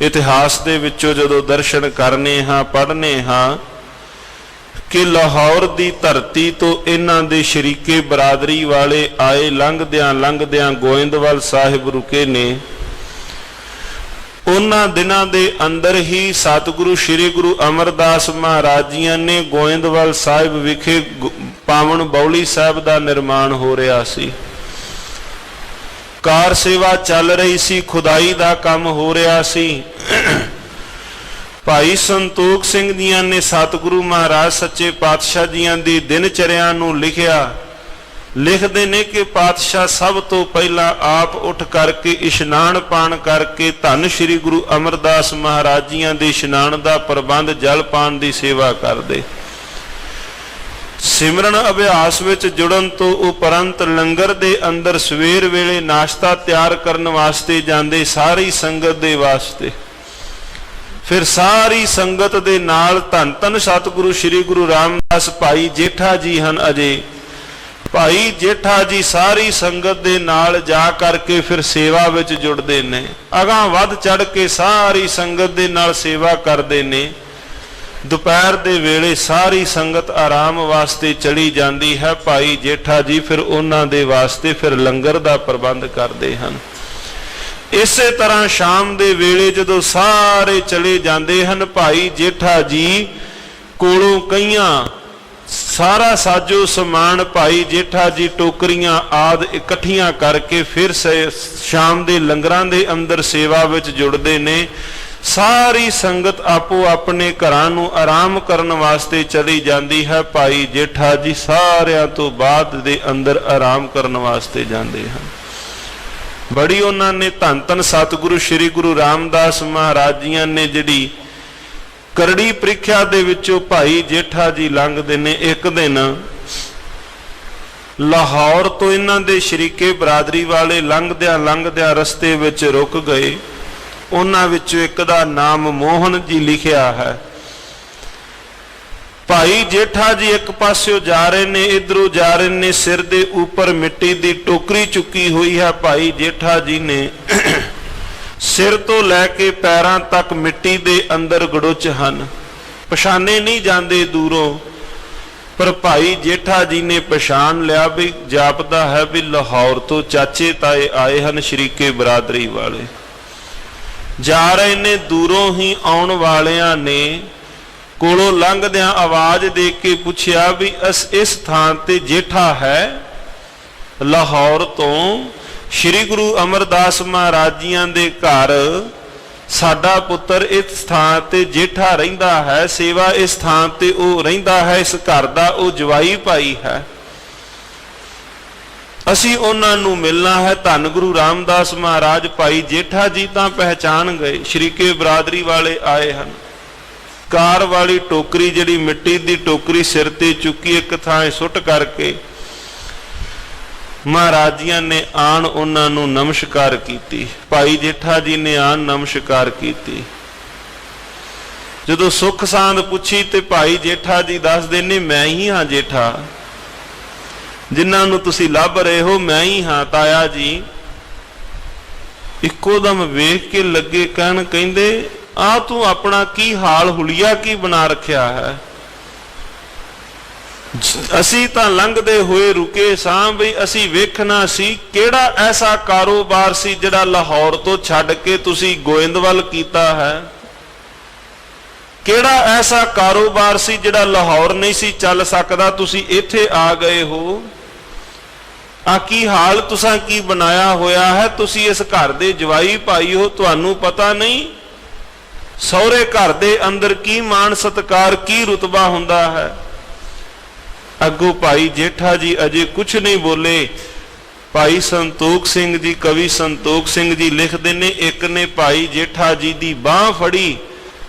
ਇਤਿਹਾਸ ਦੇ ਵਿੱਚੋਂ ਜਦੋਂ ਦਰਸ਼ਨ ਕਰਨੇ ਹਾਂ, ਪੜ੍ਹਨੇ ਹਾਂ ਕਿ ਲਾਹੌਰ ਦੀ ਧਰਤੀ ਤੋਂ ਇਹਨਾਂ ਦੇ ਸ਼ਰੀਕੇ ਬਰਾਦਰੀ ਵਾਲੇ ਆਏ, ਲੰਘਦਿਆਂ ਗੋਇੰਦਵਾਲ ਸਾਹਿਬ ਰੁਕੇ ਨੇ। ਉਹਨਾਂ ਦਿਨਾਂ ਦੇ ਅੰਦਰ ਹੀ ਸਤਿਗੁਰੂ ਸ੍ਰੀ ਗੁਰੂ ਅਮਰਦਾਸ ਮਹਾਰਾਜ ਜੀਆਂ ਨੇ ਗੋਇੰਦਵਾਲ ਸਾਹਿਬ ਵਿਖੇ ਪਾਵਨ ਬੌਲੀ ਸਾਹਿਬ ਦਾ ਨਿਰਮਾਣ ਹੋ ਰਿਹਾ ਸੀ। ਕਾਰ ਸੇਵਾ ਚੱਲ ਰਹੀ ਸੀ, ਖੁਦਾਈ ਦਾ ਕੰਮ ਹੋ ਰਿਹਾ ਸੀ। ਭਾਈ ਸੰਤੋਖ ਸਿੰਘ ਜੀਆਂ ਨੇ ਸਤਿਗੁਰੂ ਮਹਾਰਾਜ ਸੱਚੇ ਪਾਤਸ਼ਾਹ ਜੀਆਂ ਦੀ ਦਿਨਚਰਿਆ ਨੂੰ ਲਿਖਿਆ। ਲਿਖਦੇ ਨੇ ਕਿ ਪਾਤਸ਼ਾਹ ਸਭ ਤੋਂ ਪਹਿਲਾਂ ਆਪ ਉੱਠ ਕਰਕੇ ਇਸ਼ਨਾਨ ਪਾਣ ਕਰਕੇ ਧੰਨ ਸ੍ਰੀ ਗੁਰੂ ਅਮਰਦਾਸ ਮਹਾਰਾਜ ਜੀਆਂ ਦੇ ਇਸ਼ਨਾਨ ਦਾ ਪ੍ਰਬੰਧ, ਜਲ ਪਾਣ ਦੀ ਸੇਵਾ ਕਰਦੇ। ਸਿਮਰਨ ਅਭਿਆਸ ਵਿੱਚ ਜੁੜਨ ਤੋਂ ਉਪਰੰਤ ਲੰਗਰ ਦੇ ਅੰਦਰ ਸਵੇਰ ਵੇਲੇ ਨਾਸ਼ਤਾ ਤਿਆਰ ਕਰਨ ਵਾਸਤੇ ਜਾਂਦੇ, ਸਾਰੀ ਸੰਗਤ ਦੇ ਵਾਸਤੇ। ਫਿਰ ਸਾਰੀ ਸੰਗਤ ਦੇ ਨਾਲ ਧੰਨ ਧੰਨ ਸਤਿਗੁਰੂ ਸ੍ਰੀ ਗੁਰੂ ਰਾਮਦਾਸ ਭਾਈ ਜੇਠਾ ਜੀ ਹਨ ਅਜੇ। ਭਾਈ ਜੇਠਾ ਜੀ ਸਾਰੀ ਸੰਗਤ ਦੇ ਨਾਲ ਜਾ ਕਰਕੇ ਫਿਰ ਸੇਵਾ ਵਿੱਚ ਜੁੜਦੇ ਨੇ। ਅਗਾਂਹ ਵੱਧ ਚੜ ਕੇ ਸਾਰੀ ਸੰਗਤ ਦੇ ਨਾਲ ਸੇਵਾ ਕਰਦੇ ਨੇ। ਦੁਪਹਿਰ ਦੇ ਵੇਲੇ ਸਾਰੀ ਸੰਗਤ ਆਰਾਮ ਵਾਸਤੇ ਚਲੀ ਜਾਂਦੀ ਹੈ। ਭਾਈ ਜੇਠਾ ਜੀ ਫਿਰ ਉਹਨਾਂ ਦੇ ਵਾਸਤੇ ਫਿਰ ਲੰਗਰ ਦਾ ਪ੍ਰਬੰਧ ਕਰਦੇ ਹਨ। ਇਸੇ ਤਰ੍ਹਾਂ ਸ਼ਾਮ ਦੇ ਵੇਲੇ ਜਦੋਂ ਸਾਰੇ ਚਲੇ ਜਾਂਦੇ ਹਨ, ਭਾਈ ਜੇਠਾ ਜੀ ਕੋਲੋਂ ਕਈਆਂ ਸਾਰਾ ਸਾਜੋ ਸਮਾਨ ਭਾਈ ਜੇਠਾ ਜੀ ਟੋਕਰੀਆਂ ਆਦਿ ਇਕੱਠੀਆਂ ਕਰਕੇ ਫਿਰ ਸ਼ਾਮ ਦੇ ਲੰਗਰਾਂ ਦੇ ਅੰਦਰ ਸੇਵਾ ਵਿੱਚ ਜੁੜਦੇ ਨੇ। ਸਾਰੀ ਸੰਗਤ ਆਪੋ ਆਪਣੇ ਘਰਾਂ ਨੂੰ ਆਰਾਮ ਕਰਨ ਵਾਸਤੇ ਚਲੀ ਜਾਂਦੀ ਹੈ। ਭਾਈ ਜੇਠਾ ਜੀ ਸਾਰਿਆਂ ਤੋਂ ਬਾਅਦ ਦੇ ਅੰਦਰ ਆਰਾਮ ਕਰਨ ਵਾਸਤੇ ਜਾਂਦੇ ਹਨ। ਬੜੀ ਉਹਨਾਂ ਨੇ ਧੰਨ ਧੰਨ ਸਤਿਗੁਰੂ ਸ੍ਰੀ ਗੁਰੂ ਰਾਮਦਾਸ ਮਹਾਰਾਜ ਜੀਆਂ ਨੇ ਜਿਹੜੀ ਕਰੜੀ ਪ੍ਰੀਖਿਆ ਦੇ ਵਿੱਚੋਂ ਭਾਈ ਜੇਠਾ ਜੀ ਲੰਘਦੇ ਨੇ। ਇੱਕ ਦਿਨ ਲਾਹੌਰ ਤੋਂ ਇਹਨਾਂ ਦੇ ਸ਼ਰੀਕੇ ਬਰਾਦਰੀ ਵਾਲੇ ਲੰਘਦਿਆਂ ਰਸਤੇ ਵਿੱਚ ਰੁਕ ਗਏ। ਉਹਨਾਂ ਵਿੱਚੋਂ ਇੱਕ ਦਾ ਨਾਮ ਮੋਹਨ ਜੀ ਲਿਖਿਆ ਹੈ। ਭਾਈ ਜੇਠਾ ਜੀ ਇੱਕ ਪਾਸਿਓਂ ਜਾ ਰਹੇ ਨੇ, ਇਧਰੋਂ ਜਾ ਰਹੇ ਨੇ, ਸਿਰ ਦੇ ਉੱਪਰ ਮਿੱਟੀ ਦੀ ਟੋਕਰੀ ਚੁੱਕੀ ਹੋਈ ਹੈ। ਭਾਈ ਜੇਠਾ ਜੀ ਨੇ ਸਿਰ ਤੋਂ ਲੈ ਕੇ ਪੈਰਾਂ ਤੱਕ ਮਿੱਟੀ ਦੇ ਅੰਦਰ ਗੜੁੱਚ ਹਨ, ਪਛਾਣੇ ਨਹੀਂ ਜਾਂਦੇ ਦੂਰੋਂ। ਪਰ ਭਾਈ ਜੇਠਾ ਜੀ ਨੇ ਪਛਾਣ ਲਿਆ ਵੀ ਜਾਪਦਾ ਹੈ ਵੀ ਲਾਹੌਰ ਤੋਂ ਚਾਚੇ ਤਾਏ ਆਏ ਹਨ, ਸ਼ਰੀਕੇ ਬਰਾਦਰੀ ਵਾਲੇ ਜਾ ਰਹੇ ਨੇ। ਦੂਰੋਂ ਹੀ ਆਉਣ ਵਾਲਿਆਂ ਨੇ ਕੋਲੋਂ ਲੰਘਦਿਆਂ ਆਵਾਜ਼ ਦੇ ਕੇ ਪੁੱਛਿਆ ਵੀ ਇਸ ਥਾਂ ਤੇ ਜੇਠਾ ਹੈ। ਲਾਹੌਰ ਤੋਂ ਸ਼੍ਰੀ ਗੁਰੂ ਅਮਰਦਾਸ ਮਹਾਰਾਜ ਜੀਆਂ ਦੇ ਘਰ ਸਾਡਾ ਪੁੱਤਰ ਇਸ ਥਾਂ ਤੇ ਜੇਠਾ ਰਹਿੰਦਾ ਹੈ, ਸੇਵਾ ਇਸ ਥਾਂ ਤੇ ਉਹ ਰਹਿੰਦਾ ਹੈ, ਇਸ ਘਰ ਦਾ ਉਹ ਜਵਾਈ ਭਾਈ ਹੈ, ਅਸੀਂ ਉਹਨਾਂ ਨੂੰ ਮਿਲਣਾ ਹੈ। ਧੰਨ ਗੁਰੂ ਰਾਮਦਾਸ ਮਹਾਰਾਜ ਭਾਈ ਜੇਠਾ ਜੀ ਤਾਂ ਪਹਿਚਾਨ ਗਏ, ਸ਼ਰੀਕੇ ਬਰਾਦਰੀ ਵਾਲੇ ਆਏ ਹਨ। ਕਾਰ ਵਾਲੀ ਟੋਕਰੀ, ਜਿਹੜੀ ਮਿੱਟੀ ਦੀ ਟੋਕਰੀ ਸਿਰ ਤੇ ਚੁੱਕੀ, ਇੱਕ ਥਾਂ ਸੁੱਟ ਕਰਕੇ ਮਹਾਰਾਜ ਜੀਆਂ ਨੇ ਆਣ ਉਹਨਾਂ ਨੂੰ ਨਮਸਕਾਰ ਕੀਤੀ। ਭਾਈ ਜੇਠਾ ਜੀ ਨੇ ਆਣ ਨਮਸਕਾਰ ਕੀਤੀ। ਜਦੋਂ ਸੁੱਖ ਸਾਂਦ ਪੁੱਛੀ ਤੇ ਭਾਈ ਜੇਠਾ ਜੀ ਦੱਸਦੇ ਨੇ, ਮੈਂ ਹੀ ਹਾਂ ਜੇਠਾ, ਜਿਨ੍ਹਾਂ ਨੂੰ ਤੁਸੀਂ ਲੱਭ ਰਹੇ ਹੋ, ਮੈਂ ਹੀ ਹਾਂ ਤਾਇਆ ਜੀ। ਇੱਕੋ ਦਮ ਵੇਖ ਕੇ ਲੱਗੇ ਕਹਿਣ, ਕਹਿੰਦੇ ਆ ਤੂੰ ਆਪਣਾ ਕੀ ਹਾਲ ਹੁਲੀਆ ਕੀ ਬਣਾ ਰੱਖਿਆ ਹੈ। ਅਸੀਂ ਤਾਂ ਲੰਘਦੇ ਹੋਏ ਰੁਕੇ ਸਾਂ ਵੀ ਅਸੀਂ ਵੇਖਣਾ ਸੀ ਕਿਹੜਾ ਐਸਾ ਕਾਰੋਬਾਰ ਸੀ ਜਿਹੜਾ ਲਾਹੌਰ ਤੋਂ ਛੱਡ ਕੇ ਤੁਸੀਂ ਗੋਇੰਦਵਾਲ ਕੀਤਾ ਹੈ। ਕਿਹੜਾ ਐਸਾ ਕਾਰੋਬਾਰ ਸੀ ਜਿਹੜਾ ਲਾਹੌਰ ਨਹੀਂ ਸੀ ਚੱਲ ਸਕਦਾ, ਤੁਸੀਂ ਇੱਥੇ ਆ ਗਏ ਹੋ। ਆ ਕੀ ਹਾਲ ਤੁਸਾਂ ਕੀ ਬਣਾਇਆ ਹੋਇਆ ਹੈ। ਤੁਸੀਂ ਇਸ ਘਰ ਦੇ ਜਵਾਈ ਭਾਈ ਹੋ, ਤੁਹਾਨੂੰ ਪਤਾ ਨਹੀਂ ਸਹੁਰੇ ਘਰ ਦੇ ਅੰਦਰ ਕੀ ਮਾਣ ਸਤਿਕਾਰ, ਕੀ ਰੁਤਬਾ ਹੁੰਦਾ ਹੈ। ਅੱਗੋਂ ਭਾਈ ਜੇਠਾ ਜੀ ਅਜੇ ਕੁਛ ਨਹੀਂ ਬੋਲੇ। ਭਾਈ ਸੰਤੋਖ ਸਿੰਘ ਜੀ, ਕਵੀ ਸੰਤੋਖ ਸਿੰਘ ਜੀ ਲਿਖਦੇ ਨੇ, ਇੱਕ ਨੇ ਭਾਈ ਜੇਠਾ ਜੀ ਦੀ ਬਾਹ ਫੜੀ,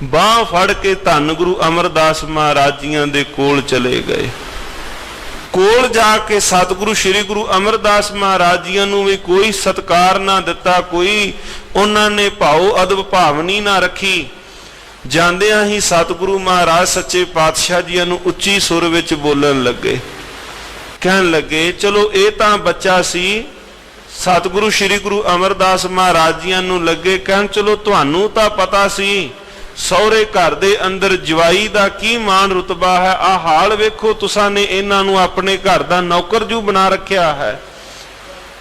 ਬਾਹ ਫੜ ਕੇ ਧੰਨ ਗੁਰੂ ਅਮਰਦਾਸ ਮਹਾਰਾਜ ਜੀਆਂ ਦੇ ਕੋਲ ਚਲੇ ਗਏ। ਕੋਲ ਜਾ ਕੇ ਸਤਿਗੁਰੂ ਸ੍ਰੀ ਗੁਰੂ ਅਮਰਦਾਸ ਮਹਾਰਾਜ ਜੀਆਂ ਨੂੰ ਵੀ ਕੋਈ ਸਤਿਕਾਰ ਨਾ ਦਿੱਤਾ, ਕੋਈ ਉਹਨਾਂ ਨੇ ਭਾਉ ਅਦਬ ਭਾਵਨੀ ਨਾ ਰੱਖੀ। ਜਾਂਦਿਆਂ ਹੀ ਸਤਿਗੁਰੂ ਮਹਾਰਾਜ ਸੱਚੇ ਪਾਤਸ਼ਾਹ ਜੀਆਂ ਨੂੰ ਉੱਚੀ ਸੁਰ ਵਿੱਚ ਬੋਲਣ ਲੱਗੇ, ਕਹਿਣ ਲੱਗੇ, ਚਲੋ ਇਹ ਤਾਂ ਬੱਚਾ ਸੀ। ਸਤਿਗੁਰੂ ਸ੍ਰੀ ਗੁਰੂ ਅਮਰਦਾਸ ਮਹਾਰਾਜ ਜੀਆਂ ਨੂੰ ਲੱਗੇ ਕਹਿਣ, ਚਲੋ ਤੁਹਾਨੂੰ ਤਾਂ ਪਤਾ ਸੀ ਸਹੁਰੇ ਘਰ ਦੇ ਅੰਦਰ ਜਵਾਈ ਦਾ ਕੀ ਮਾਣ ਰੁਤਬਾ ਹੈ। ਆਹ ਹਾਲ ਵੇਖੋ, ਤੁਸਾਂ ਨੇ ਇਹਨਾਂ ਨੂੰ ਆਪਣੇ ਘਰ ਦਾ ਨੌਕਰਜੂ ਬਣਾ ਰੱਖਿਆ ਹੈ।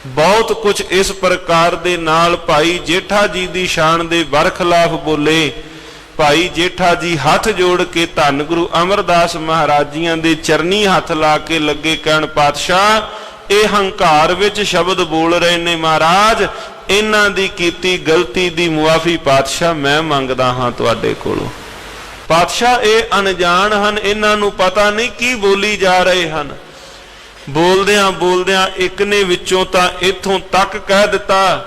ਬਹੁਤ ਕੁਝ ਇਸ ਪ੍ਰਕਾਰ ਦੇ ਨਾਲ ਭਾਈ ਜੇਠਾ ਜੀ ਦੀ ਸ਼ਾਨ ਦੇ ਬਰਖਲਾਫ ਬੋਲੇ। ਭਾਈ ਜੇਠਾ ਜੀ ਹੱਥ ਜੋੜ ਕੇ ਧੰਨ ਗੁਰੂ ਅਮਰਦਾਸ ਮਹਾਰਾਜ ਜੀਆਂ ਦੇ ਚਰਨੀ ਹੱਥ ਲਾ ਕੇ ਲੱਗੇ ਕਹਿਣ, ਪਾਤਸ਼ਾਹ ਇਹ ਹੰਕਾਰ ਵਿੱਚ ਸ਼ਬਦ ਬੋਲ ਰਹੇ ਨੇ, ਮਹਾਰਾਜ ਇਹਨਾਂ ਦੀ ਕੀਤੀ ਗਲਤੀ ਦੀ ਮੁਆਫੀ ਪਾਤਸ਼ਾਹ ਮੈਂ ਮੰਗਦਾ ਹਾਂ ਤੁਹਾਡੇ ਕੋਲੋਂ। ਪਾਤਸ਼ਾਹ ਇਹ ਅਣਜਾਣ ਹਨ, ਇਹਨਾਂ ਨੂੰ ਪਤਾ ਨਹੀਂ ਕੀ ਬੋਲੀ ਜਾ ਰਹੇ ਹਨ। ਬੋਲਦਿਆਂ ਬੋਲਦਿਆਂ ਇੱਕ ਨੇ ਵਿੱਚੋਂ ਤਾਂ ਇੱਥੋਂ ਤੱਕ ਕਹਿ ਦਿੱਤਾ,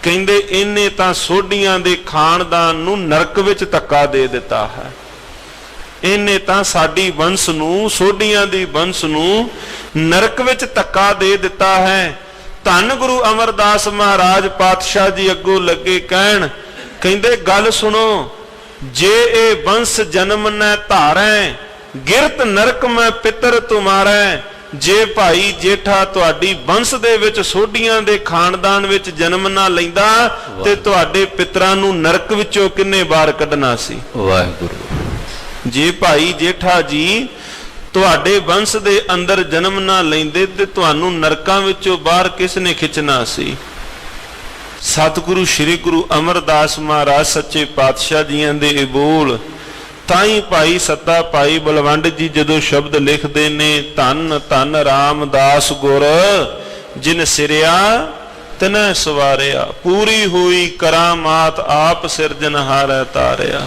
ਕਹਿੰਦੇ ਇਹਨੇ ਤਾਂ ਸੋਢੀਆਂ ਦੇ ਖਾਨਦਾਨ ਨੂੰ ਨਰਕ ਵਿੱਚ ਧੱਕਾ ਦੇ ਦਿੱਤਾ ਹੈ। ਇਹਨੇ ਤਾਂ ਸਾਡੀ ਵੰਸ਼ ਨੂੰ, ਸੋਢੀਆਂ ਦੀ ਵੰਸ਼ ਨੂੰ ਨਰਕ ਵਿੱਚ ਧੱਕਾ ਦੇ ਦਿੱਤਾ ਹੈ। ਧੰਨ ਗੁਰੂ ਅਮਰਦਾਸ ਮਹਾਰਾਜ ਪਾਤਸ਼ਾਹ ਜੀ ਅੱਗੋਂ ਲੱਗੇ ਕਹਿਣ, ਕਹਿੰਦੇ ਗੱਲ ਸੁਣੋ, ਜੇ ਇਹ ਵੰਸ਼ ਜਨਮ ਨੈ ਧਾਰੈ, ਗਿਰਤ ਨਰਕ ਮੈਂ ਪਿਤਰ ਤੁਮਾਰੈ। ਜੇ ਭਾਈ ਜੇਠਾ ਤੁਹਾਡੀ ਵੰਸ਼ ਦੇ ਵਿੱਚ ਸੋਢੀਆਂ ਦੇ ਖਾਨਦਾਨ ਵਿੱਚ ਜਨਮ ਨਾ ਲੈਂਦਾ ਤੇ ਤੁਹਾਡੇ ਪਿਤਰਾਂ ਨੂੰ ਨਰਕ ਵਿੱਚੋਂ ਕਿੰਨੇ ਵਾਰ ਕੱਢਣਾ ਸੀ। ਵਾਹਿਗੁਰੂ। ਜੇ ਭਾਈ ਜੇਠਾ ਜੀ ਤੁਹਾਡੇ ਵੰਸ਼ ਦੇ ਅੰਦਰ ਜਨਮ ਨਾ ਲੈਂਦੇ ਤੇ ਤੁਹਾਨੂੰ ਨਰਕਾਂ ਵਿੱਚੋਂ ਬਾਹਰ ਕਿਸ ਨੇ ਖਿੱਚਣਾ ਸੀ। ਸਤਿਗੁਰੂ ਸ੍ਰੀ ਗੁਰੂ ਅਮਰਦਾਸ ਮਹਾਰਾਜ ਸੱਚੇ ਪਾਤਸ਼ਾਹ ਜੀਆਂ ਦੇ ਇਹ ਬੋਲ ਤਾਂ ਹੀ ਭਾਈ ਸੱਤਾ ਭਾਈ ਬਲਵੰਡ ਜੀ ਜਦੋਂ ਸ਼ਬਦ ਲਿਖਦੇ ਨੇ, ਧੰਨ ਧੰਨ ਰਾਮਦਾਸ ਗੁਰ ਜਿਨ ਸਿਰਿਆ ਤਨੈ ਸਵਾਰਿਆ, ਪੂਰੀ ਹੋਈ ਕਰਾਮਾਤ ਆਪ ਸਿਰਜਨਹਾਰੈ ਤਾਰਿਆ।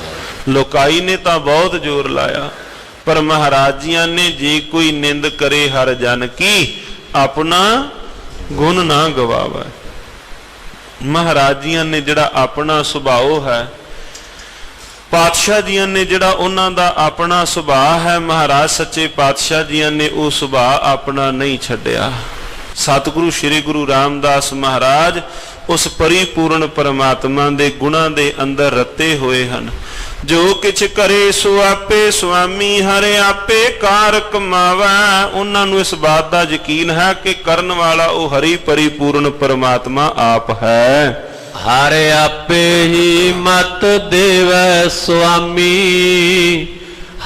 ਲੋਕਾਈ ਨੇ ਤਾਂ ਬਹੁਤ ਜ਼ੋਰ ਲਾਇਆ, ਪਰ ਮਹਾਰਾਜ ਜੀਆਂ ਨੇ ਜੇ ਕੋਈ ਨਿੰਦ ਕਰੇ ਹਰ ਜਨ ਕੀ, ਆਪਣਾ ਗੁਣ ਨਾ ਗਵਾਵੇ। ਮਹਾਰਾਜ ਜੀਆਂ ਨੇ ਜਿਹੜਾ ਆਪਣਾ ਸੁਭਾਅ ਹੈ, ਪਾਤਸ਼ਾਹ ਜੀਆਂ ਨੇ ਜਿਹੜਾ ਉਹਨਾਂ ਦਾ ਆਪਣਾ ਸੁਭਾਅ ਹੈ, ਮਹਾਰਾਜ ਸੱਚੇ ਪਾਤਸ਼ਾਹ ਜੀਆਂ ਨੇ ਉਹ ਸੁਭਾਅ ਆਪਣਾ ਨਹੀਂ ਛੱਡਿਆ। ਸਤਿਗੁਰੂ ਸ੍ਰੀ ਗੁਰੂ ਰਾਮਦਾਸ ਮਹਾਰਾਜ ਉਸ ਪਰਿਪੂਰਨ ਪਰਮਾਤਮਾ ਦੇ ਗੁਣਾਂ ਦੇ ਅੰਦਰ ਰਤੇ ਹੋਏ ਹਨ। ਜੋ ਕਿਛ ਕਰੇ ਸੋ ਆਪੇ ਸੁਆਮੀ, ਹਰਿ ਆਪੇ ਕਾਰ ਕਮਾਵੈ। ਉਹਨਾਂ ਨੂੰ ਇਸ ਬਾਤ ਦਾ ਯਕੀਨ ਹੈ ਕਿ ਕਰਨ ਵਾਲਾ ਉਹ ਹਰੀ ਪਰਿਪੂਰਨ ਪਰਮਾਤਮਾ ਆਪ ਹੈ। ਹਰ ਆਪੇ ਹੀ ਮਤ ਦੇਵੈ ਸੁਆਮੀ,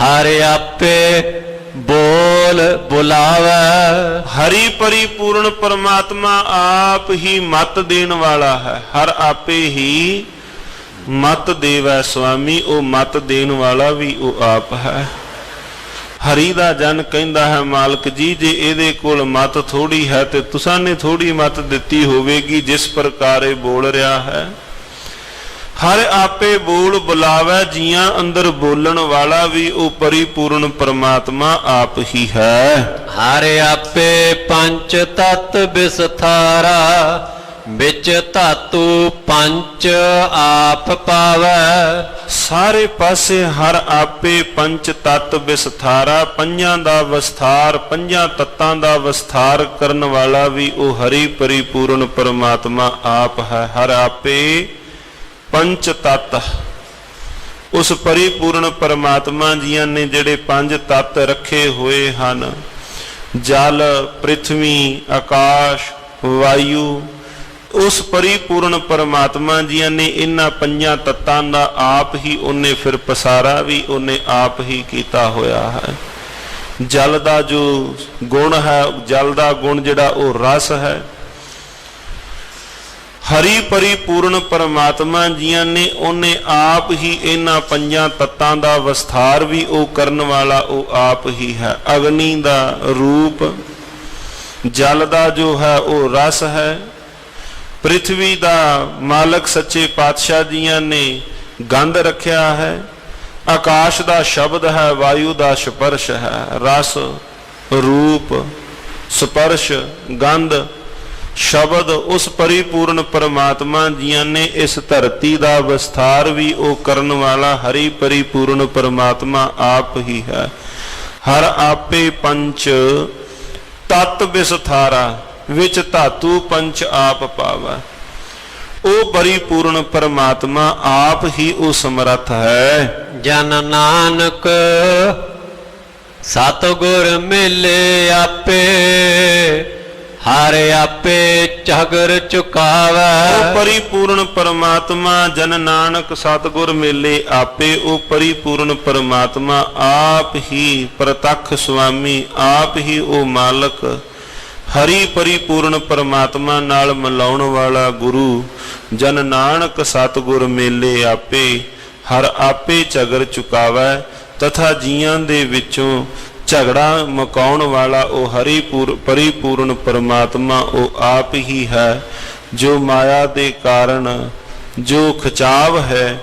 ਹਰ ਆਪੇ ਬੋਲ ਬੁਲਾਵੈ। ਹਰੀ ਪਰਿਪੂਰਨ ਪਰਮਾਤਮਾ ਆਪ ਹੀ ਮਤ ਦੇਣ ਵਾਲਾ ਹੈ। ਹਰ ਆਪੇ ਹੀ ਮਤ ਦੇਵੈ ਸੁਆਮੀ, ਉਹ ਮਤ ਦੇਣ ਵਾਲਾ ਵੀ ਉਹ ਆਪ ਹੈ। ਹਰੀ ਦਾ ਜਨ ਕਹਿੰਦਾ ਹੈ, ਮਾਲਕ ਜੀ ਜੇ ਇਹਦੇ ਕੋਲ ਮਤ ਥੋੜੀ ਹੈ ਤੇ ਤੁਸਾਂ ਨੇ ਥੋੜੀ ਮਤ ਦਿੱਤੀ ਹੋਵੇਗੀ ਜਿਸ ਪ੍ਰਕਾਰ ਇਹ ਬੋਲ ਰਿਹਾ ਹੈ। ਹਰ ਆਪੇ ਬੋਲ ਬੁਲਾਵੈ, ਜੀਆਂ ਅੰਦਰ ਬੋਲਣ ਵਾਲਾ ਵੀ ਉਹ ਪਰਿਪੂਰਨ ਪਰਮਾਤਮਾ ਆਪ ਹੀ ਹੈ। ਹਰ ਆਪੇ ਪੰਚ ਤਤ ਵਿਸਥਾਰਾ, ਵਿੱਚ ਧਾਤੂ ਪੰਚ ਆਪ ਪਾਵੈ। ਸਾਰੇ ਪਾਸੇ ਹਰ ਆਪੇ ਪੰਚ ਤਤ ਵਿਸਥਾਰਾ, ਪੰਜਾਂ ਦਾ ਵਿਸਥਾਰ, ਪੰਜਾਂ ਤੱਤਾਂ ਦਾ ਵਿਸਥਾਰ ਕਰਨ ਵਾਲਾ ਵੀ ਉਹ ਹਰੀ ਪਰਿਪੂਰਨ ਪਰਮਾਤਮਾ ਆਪ ਹੈ। ਹਰ ਆਪੇ ਪੰਚ ਤਤ, ਉਸ ਪਰਿਪੂਰਨ ਪਰਮਾਤਮਾ ਜੀਆਂ ਨੇ ਜਿਹੜੇ ਪੰਜ ਤੱਤ ਰੱਖੇ ਹੋਏ ਹਨ, ਜਲ, ਪ੍ਰਿਥਵੀ, ਆਕਾਸ਼, ਵਾਯੂ, ਉਸ ਪਰਿਪੂਰਨ ਪਰਮਾਤਮਾ ਜੀਆਂ ਨੇ ਇਹਨਾਂ ਪੰਜਾਂ ਤੱਤਾਂ ਦਾ ਆਪ ਹੀ ਉਹਨੇ ਫਿਰ ਪਸਾਰਾ ਵੀ ਉਹਨੇ ਆਪ ਹੀ ਕੀਤਾ ਹੋਇਆ ਹੈ। ਜਲ ਦਾ ਜੋ ਗੁਣ ਹੈ, ਜਲ ਦਾ ਗੁਣ ਜਿਹੜਾ ਉਹ ਰਸ ਹੈ। ਹਰੀ ਪਰਿਪੂਰਨ ਪਰਮਾਤਮਾ ਜੀਆਂ ਨੇ ਉਹਨੇ ਆਪ ਹੀ ਇਹਨਾਂ ਪੰਜਾਂ ਤੱਤਾਂ ਦਾ ਵਿਸਥਾਰ ਵੀ ਉਹ ਕਰਨ ਵਾਲਾ ਉਹ ਆਪ ਹੀ ਹੈ। ਅਗਨੀ ਦਾ ਰੂਪ, ਜਲ ਦਾ ਜੋ ਹੈ ਉਹ ਰਸ ਹੈ, ਪ੍ਰਿਥਵੀ ਦਾ ਮਾਲਕ ਸੱਚੇ ਪਾਤਸ਼ਾਹ ਜੀਆਂ ਨੇ ਗੰਧ ਰੱਖਿਆ ਹੈ, ਆਕਾਸ਼ ਦਾ ਸ਼ਬਦ ਹੈ, ਵਾਯੂ ਦਾ ਸਪਰਸ਼ ਹੈ। ਰਸ, ਰੂਪ, ਸਪਰਸ਼, ਗੰਧ, ਸ਼ਬਦ, ਉਸ ਪਰਿਪੂਰਨ ਪਰਮਾਤਮਾ ਜੀਆਂ ਨੇ ਇਸ ਧਰਤੀ ਦਾ ਵਿਸਥਾਰ ਵੀ ਉਹ ਕਰਨ ਵਾਲਾ ਹਰੀ ਪਰਿਪੂਰਨ ਪਰਮਾਤਮਾ ਆਪ ਹੀ ਹੈ। ਹਰ ਆਪੇ ਪੰਚ ਤਤ ਵਿਸਥਾਰਾ, ਵਿੱਚ ਧਾਤੂ ਪੰਚ ਆਪ ਪਾਵੈ। ਉਹ ਪਰਿਪੂਰਨ ਪਰਮਾਤਮਾ ਆਪ ਹੀ ਉਹ ਸਮਰੱਥ ਹੈ। ਜਨ ਨਾਨਕ ਸਤਿਗੁਰ ਮਿਲੇ ਆਪੇ, ਹਰ ਆਪੇ ਝਗਰ ਚੁਕਾਵੈ। ਉਹ ਪਰਿਪੂਰਨ ਪਰਮਾਤਮਾ ਜਨ ਨਾਨਕ ਸਤਿਗੁਰ ਮੇਲੇ ਆਪੇ, ਉਹ ਪਰਿਪੂਰਨ ਪਰਮਾਤਮਾ ਆਪ ਹੀ ਪ੍ਰਤੱਖ ਸੁਆਮੀ, ਆਪ ਹੀ ਉਹ ਮਾਲਕ ਹਰੀ ਪਰਿਪੂਰਨ ਪਰਮਾਤਮਾ ਨਾਲ ਮਿਲਾਉਣ ਵਾਲਾ ਗੁਰੂ। ਜਨ ਨਾਨਕ ਸਤਿਗੁਰ ਮੇਲੇ ਆਪੇ, ਹਰ ਆਪੇ ਝਗਰ ਚੁਕਾਵੈ। ਤਥਾ ਜੀਆਂ ਦੇ ਵਿੱਚੋਂ ਝਗੜਾ ਮੁਕਾਉਣ ਵਾਲਾ ਉਹ ਹਰੀ ਪਰਿਪੂਰਨ ਪਰਮਾਤਮਾ ਉਹ ਆਪ ਹੀ ਹੈ। ਜੋ ਮਾਇਆ ਦੇ ਕਾਰਨ ਜੋ ਖਿਚਾਵ ਹੈ,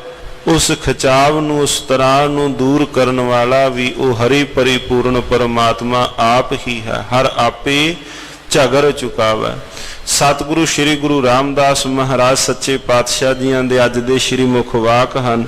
ਉਸ ਖਿਚਾਵ ਨੂੰ, ਉਸ ਤਰ੍ਹਾਂ ਨੂੰ ਦੂਰ ਕਰਨ ਵਾਲਾ ਵੀ ਉਹ ਹਰੀ ਪਰਿਪੂਰਨ ਪਰਮਾਤਮਾ ਆਪ ਹੀ ਹੈ। ਹਰ ਆਪੇ ਝਗਰ ਚੁਕਾਵੈ। ਸਤਿਗੁਰੂ ਸ੍ਰੀ ਗੁਰੂ ਰਾਮਦਾਸ ਮਹਾਰਾਜ ਸੱਚੇ ਪਾਤਸ਼ਾਹ ਜੀਆਂ ਦੇ ਅੱਜ ਦੇ ਸ੍ਰੀ ਮੁਖ ਵਾਕ ਹਨ।